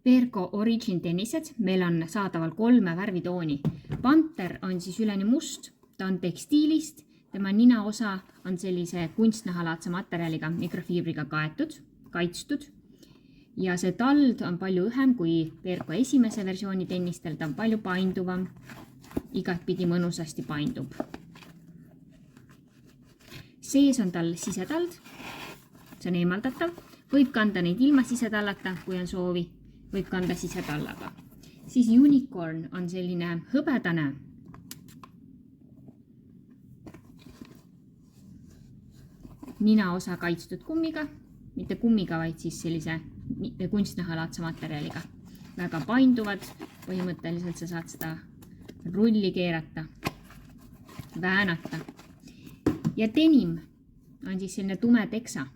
Perco Origin tennised, meil on saadaval 3 värvitooni. Panter on siis üleni must, ta on tekstiilist, tema ninaosa on sellise kunstnahalaadse materjaliga mikrofiibriga kaitstud ja see tald on palju õhem kui Perco esimese versiooni tennistel, ta on palju painduvam, igatpidi mõnusasti paindub. Sees on tal sisetald, see on eemaldatav, võib kanda neid ilma sisetallata, kui on soovi, võib kanda sisetallaga. Siis Unicorn on selline hõbedane, ninaosa kaitstud kummiga, mitte kummiga, vaid siis sellise kunstnahalaadse materjaliga. Väga painduvad, põhimõtteliselt sa saad seda rulli keerata, väänata. Ja denim on siis selline tume teksa.